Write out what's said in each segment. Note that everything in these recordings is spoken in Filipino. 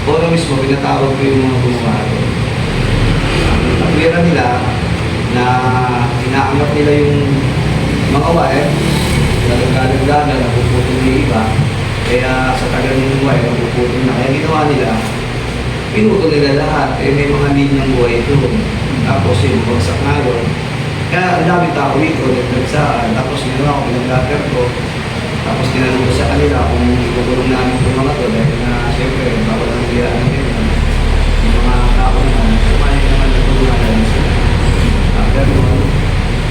Oro mismo, pinatawag ko yung mga gumawa doon. Ang kapwera nila na inaangat nila yung mga wire, galang-galang, napuputol yung iba. Kaya sa tagal ng wire, napuputol na. Kaya ginawa nila, pinutol nila lahat. Eh, may mga linyang buhay doon. Tapos yung bagsak na yun. Kaya ang daming tao dito, nagsagsaan. Tapos ginawa ko, pinag-latter ko. Tapos tinanong ko sa kanila kung ikukulong namin itong mga to. Dahil na, siyempre, bawal ang biyaan namin. Yung mga tao naman, kumain naman na tulungan namin sila. After nun,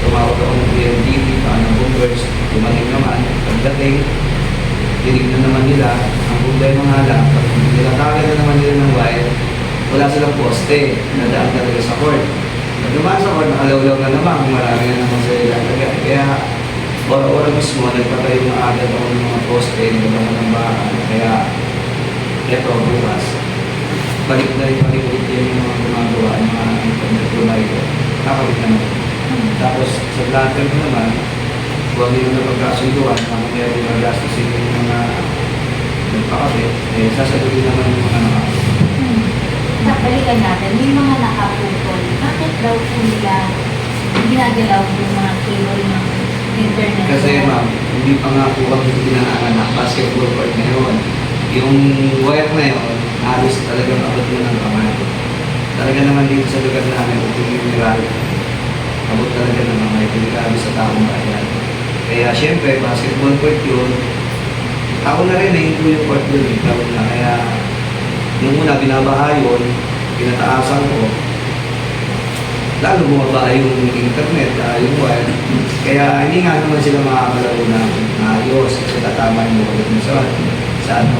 tumawag ako ng PNDT, paano boomers, tumating naman, pagdating, tinignan naman nila, ang problema nga lang, pag nilatagan na naman nila ng wire, wala silang poste, nadaan talaga sa court. Pag naman sa court, nakalawlaw na naman, kung marami na naman sa ilalagay. Kaya, ora-ora mismo, nagpatay yung agad ako ng mga poste, nagpatay ng bahan. Kaya, eto, bukas, balik yung mga gumagawa ng mga internet provider. Nakabit naman. Tapos sa platter ko naman, huwag nyo na pagkasunduan, kung kaya yung magastusin yung mga nagpakabit, eh sasagutin naman yung mga nakabit. Balikan natin, may mga nakapupol. Bakit daw po nila ginagalaw yung mga cable ng internet? Kasi ma'am, hindi pa nga po kami pinanganak basketball court na yun. Yung wire na yun, halos talagang abot mo ng kamay. Talaga naman dito sa lugar namin, yung mineral, abot talaga ng mga ipinikabi sa taong bayan. Kaya syempre, basketball court yun. Ako na rin, na-include yung court yun. Ako na, kaya nung una, binabaha yun, pinataasan ko. Lalo bumaba yung internet, yung wire. Kaya hindi nga naman sila makakalaro na ayos kasi tatama yung ulit mo sa ano.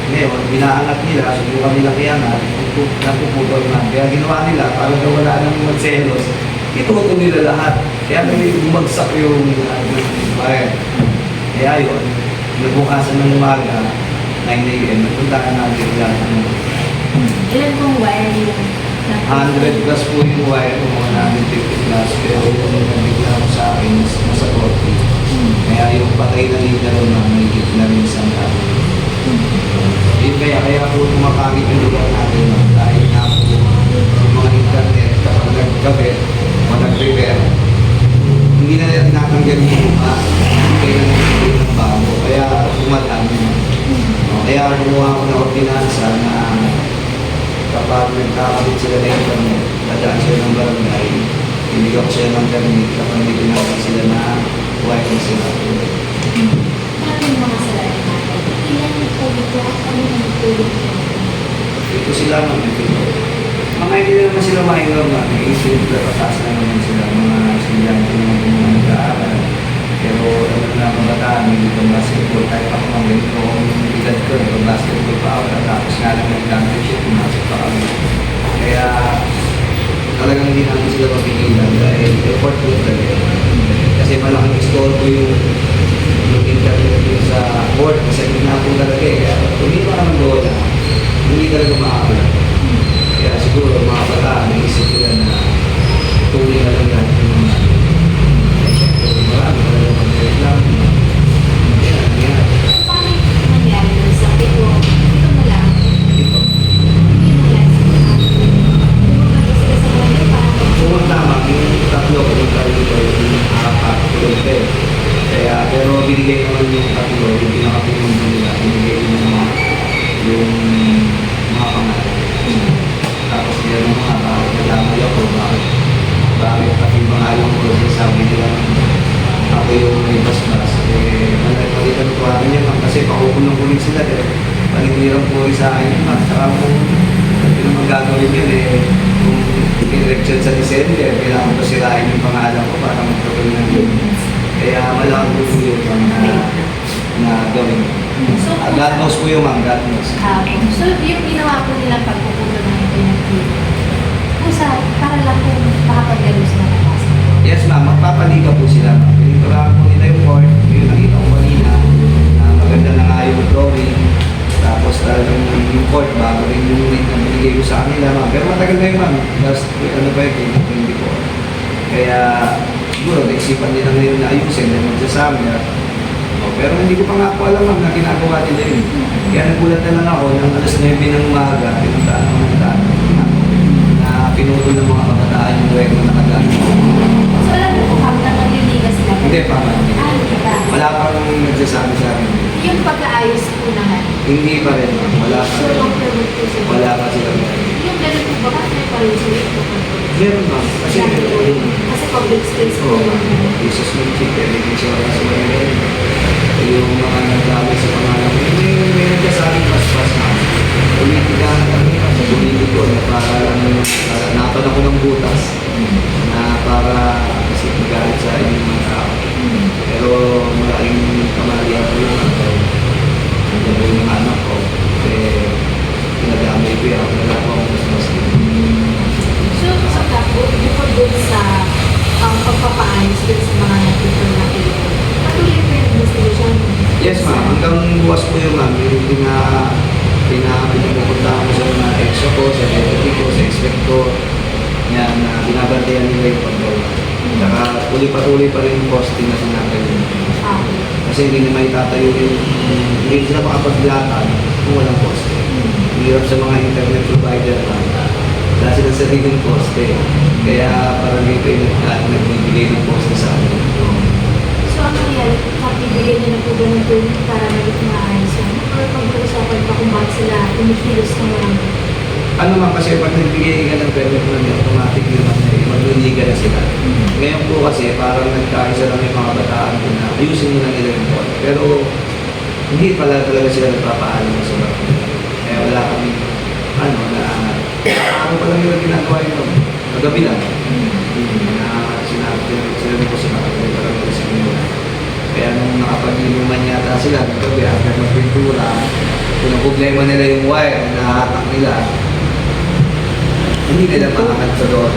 Ngayon, binaangat nila, subukan nila kiyangat, napuputol na. Kaya ginawa nila, parang wala nang magselos. Ituto nila lahat. Kaya bumagsak yung wire. Kaya yun, nabukasan ng umaga, 9 a.m., nagpunta ka natin lahat. Ilan pong wire yung 100 plus po yung wire, kung mga namin 50 plus, pero yung nabigla ko sa akin, nasa 40. Kaya yung patay na linya ron na may hit na rin sa tao. Kaya po tumakangit yung lugar natin, dahil nga po yung mga internet, kapag naggabi, o nag-repair, hindi na natin natanggal yung lupa, kaya nagpapalito ng bago, kaya umatang. Kaya gumawa ko ng ordinansa na kapag nagkakabit sila na internet, dadaan sila ng barangay, ibigay ko sila ng permit kapag may pinagawa sila na wifi sila. natin mga salarin natin? Ilan po ito at ano yung tulong nyo? Ito sila magpipito. Mga hindi naman sila minor na, may-isip na patas na naman sila, mga estudyante naman yung mga nag-aaral. Pero ano na mga bataan, hindi ko basketball, kahit ako mga ganito, kung edad ko, basketball pa ako, tapos nga lang nag-championship, pumasok pa kami. Kaya talagang hindi namin sila mapigilan dahil effort ko talaga. Kasi malaking istorbo yung internet yung sa board, kasi na po talaga eh. Kaya kung hindi pa naman doon, hindi talaga makakala. Kaya siguro mga bata, naisip nila na tuloy na lang natin yung mga marami talaga mag-reklamo. Yan. Paano yung nangyari doon sa pito? Pito na lang. Ito. Hindi na lang sa mga pumunta sila sa mga parang Kung tama, yung tatlo pumunta dito, yung apat, tulog kaya, pero binigay naman yung tatlo, yung pinakapulong nila, binigay yung mga pangalan. Tapos yan mga bakit nalamay ako, bakit pati pangalan ko, sabi nila, ako yung may basbas. Palitan ko akin yan, kasi pakukulong ko rin sila. Panitiran ko rin sa akin yun, saka kung hindi naman gagawin yun kung in-election sa December, kailangan ko sirain yung pangalan ko para magkaroon ng yun. Kaya malaking po yun na gawin. So, God knows po yung mga God knows. So, yung ginawa po nilang pagpupulo ng internet cable, para lang po makapaglaro sila ng basketball. Yes ma'am, magpapaliga po sila. Piniturahan po nila yung court, yung nakita ko kanina, na maganda na nga yung drawing. Tapos talagang yung court, bago rin yung unit na binigay ko sa kanila ma'am. Pero matagal na yun ma'am, last ano pa yun, 2024. Kaya siguro naisipan nila ngayon na ayusin dahil magsasummer. Pero hindi ko pa nga po alam ma'am na ginagawa nila yun. Kaya nagulat na lang ako ng alas 9 ng umaga, pinuntaan ako ng daan na pinutol ng mga kabataan yung wego na nakagaan. So, alam mo po kami na nagliliga sila. Hindi pa ma'am. Hindi pa. Wala pang nagsasabi sa akin. Yung pag-aayos po naman. Hindi pa rin ma'am. Wala pa So, rin. ang permit po sila. Wala pa sila. Yung ganun po ba? Kasi may parusulit po. Meron ma'am. Kasi Kasi public space po. Oo, Jesus ng chip, everything siya wala sa mga ganun. Yung mga nagdamay sa pangalan, may nagkasabing paspas na politika na kami, sa politiko na para napan ako ng butas na para kasi magalit sa inyong mga tao. Pero malaking kamalian ko yun. Nandiyan ko yung anak ko, pinadamay ko yan, wala ko akong mas So, sa kapo, bukod dun sa pagpapaayos dun sa mga nakikita natin, patuloy po yung investigation. Yes ma'am, hanggang bukas po yung ma'am, yung pinapupunta ko sa mga exo ko, sa deputy ko, sa inspector, yan, na binabantayan nila yung paggawa. Saka patuloy pa rin yung posting na sinabi nila. Okay. Kasi hindi na may tatayo yung, hindi sila makapaglatag kung walang poste. Hirap sa mga internet provider ma'am. Wala silang sariling poste. Kaya parang dito yung nagbibigay ng poste sa amin. So, ano yan? Kapibigyan niyo na po ba ng permit para maging maayos yan? Or pag-uusapan pa kung bakit sila tumikilos ng walang Ano ma'am, kasi pag nagbigay ka ng permit mo niya, automatic yun ma'am, magliliga na sila. Ngayon po kasi parang nagkaisa lang yung mga bataan ko na ayusin mo na nila yung phone. Pero hindi pala talaga sila nagpapaalam sa mga. Kaya wala kami, ano pa lang nila ginagawa yun. Kagabi lang. Na sinabi ko sila kagabi parang nila sa inyo. Kaya nung nakapag-inuman yata sila, nagabi, after magpintura, kung ang problema nila yung wire, nahatak nila, hindi nila makakad sa doon.